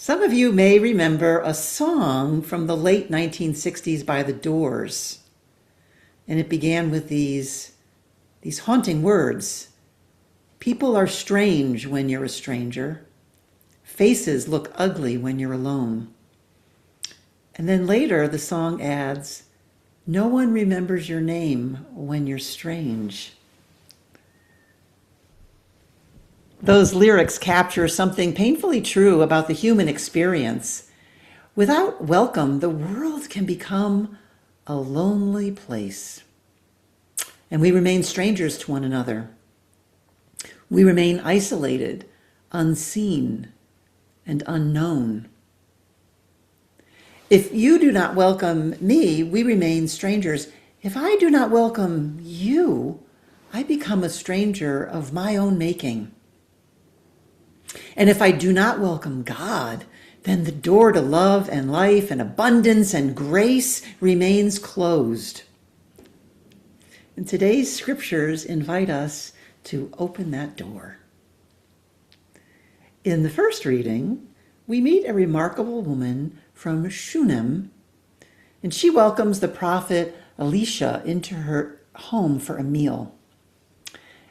Some of you may remember a song from the late 1960s by The Doors. And it began with these haunting words. People are strange when you're a stranger. Faces look ugly when you're alone. And then later the song adds, no one remembers your name when you're strange. Those lyrics capture something painfully true about the human experience. Without welcome, the world can become a lonely place. And we remain strangers to one another. We remain isolated, unseen, and unknown. If you do not welcome me, we remain strangers. If I do not welcome you, I become a stranger of my own making. And if I do not welcome God, then the door to love and life and abundance and grace remains closed. And today's scriptures invite us to open that door. In the first reading, we meet a remarkable woman from Shunem, and she welcomes the prophet Elisha into her home for a meal.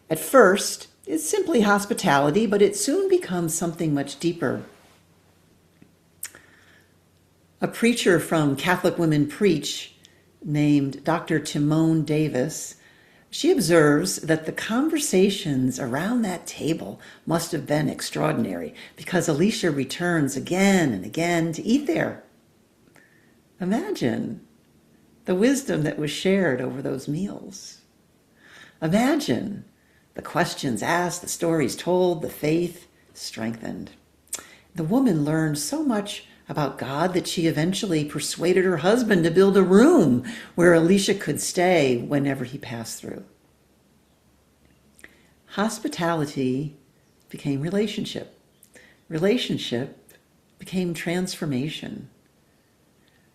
At first, it's simply hospitality, but it soon becomes something much deeper. A preacher from Catholic Women Preach named Dr. Timone Davis, she observes that the conversations around that table must have been extraordinary because Elisha returns again and again to eat there. Imagine the wisdom that was shared over those meals. Imagine the questions asked, the stories told, the faith strengthened. The woman learned so much about God that she eventually persuaded her husband to build a room where Elisha could stay whenever he passed through. Hospitality became relationship. Relationship became transformation.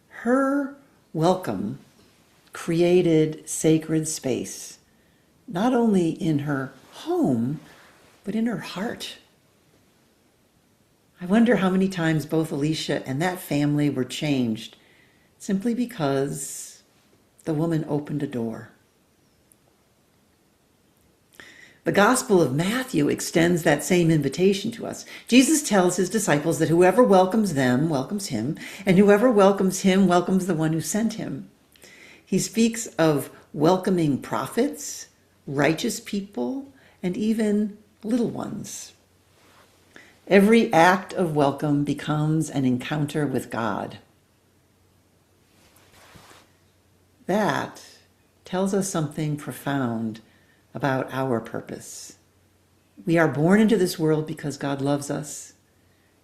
Her welcome created sacred space, not only in her home, but in her heart. I wonder how many times both Elisha and that family were changed simply because the woman opened a door. The Gospel of Matthew extends that same invitation to us. Jesus tells his disciples that whoever welcomes them welcomes him, and whoever welcomes him welcomes the one who sent him. He speaks of welcoming prophets, righteous people, and even little ones. Every act of welcome becomes an encounter with God. That tells us something profound about our purpose. We are born into this world because God loves us,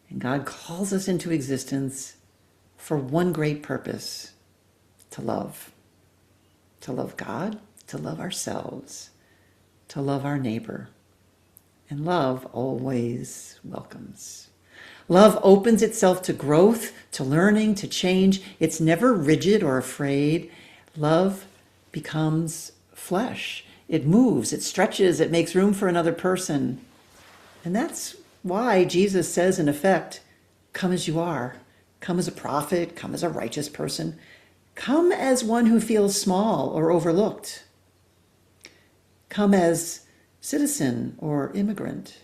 and God calls us into existence for one great purpose: to love. To love God, to love ourselves, to love our neighbor. And love always welcomes. Love opens itself to growth, to learning, to change. It's never rigid or afraid. Love becomes flesh. It moves, it stretches, it makes room for another person. And that's why Jesus says, in effect, come as you are. Come as a prophet, come as a righteous person. Come as one who feels small or overlooked. Come as citizen or immigrant.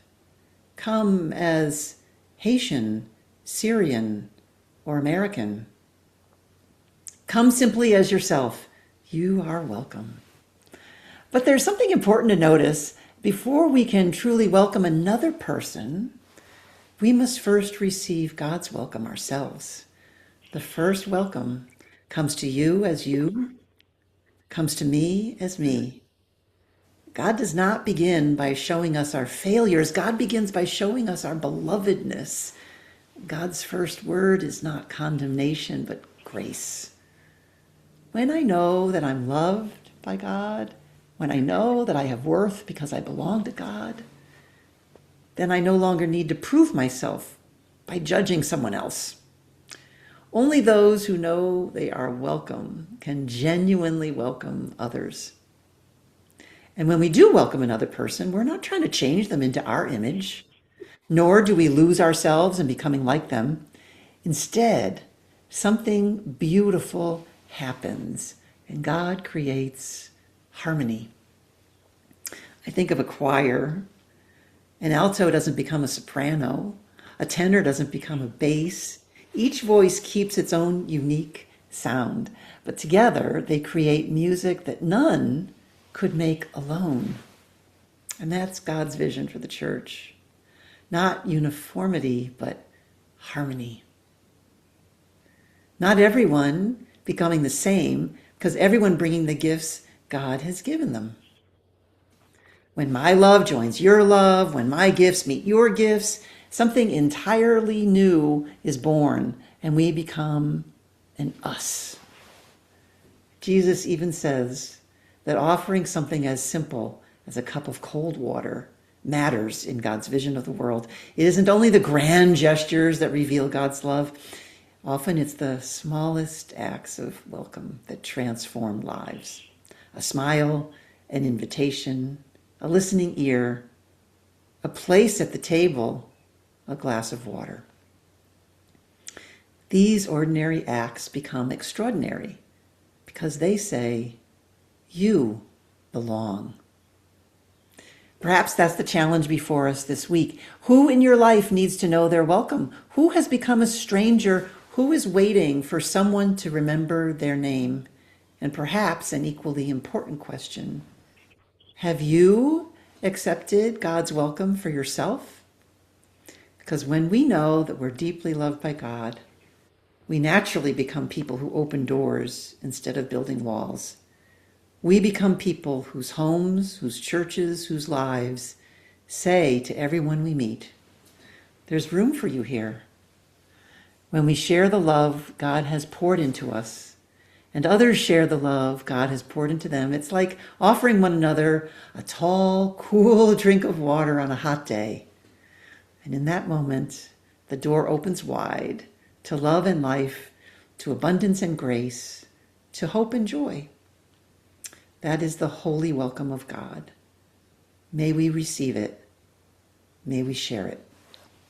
Come as Haitian, Syrian, or American. Come simply as yourself. You are welcome. But there's something important to notice. Before we can truly welcome another person, we must first receive God's welcome ourselves. The first welcome comes to you as you, comes to me as me. God does not begin by showing us our failures. God begins by showing us our belovedness. God's first word is not condemnation, but grace. When I know that I'm loved by God, when I know that I have worth because I belong to God, then I no longer need to prove myself by judging someone else. Only those who know they are welcome can genuinely welcome others. And when we do welcome another person, we're not trying to change them into our image, nor do we lose ourselves in becoming like them. Instead, something beautiful happens, and God creates harmony. I think of a choir. An alto doesn't become a soprano. A tenor doesn't become a bass. Each voice keeps its own unique sound, but together they create music that none could make alone. And that's God's vision for the church. Not uniformity, but harmony. Not everyone becoming the same, because everyone bringing the gifts God has given them. When my love joins your love, when my gifts meet your gifts, something entirely new is born, and we become an us. Jesus even says that offering something as simple as a cup of cold water matters in God's vision of the world. It isn't only the grand gestures that reveal God's love. Often it's the smallest acts of welcome that transform lives. A smile, an invitation, a listening ear, a place at the table, a glass of water. These ordinary acts become extraordinary because they say, you belong. Perhaps that's the challenge before us this week. Who in your life needs to know they're welcome? Who has become a stranger? Who is waiting for someone to remember their name? And perhaps an equally important question, have you accepted God's welcome for yourself? Because when we know that we're deeply loved by God, we naturally become people who open doors instead of building walls. We become people whose homes, whose churches, whose lives say to everyone we meet, there's room for you here. When we share the love God has poured into us, and others share the love God has poured into them, it's like offering one another a tall, cool drink of water on a hot day. And in that moment, the door opens wide to love and life, to abundance and grace, to hope and joy. That is the holy welcome of God. May we receive it. May we share it.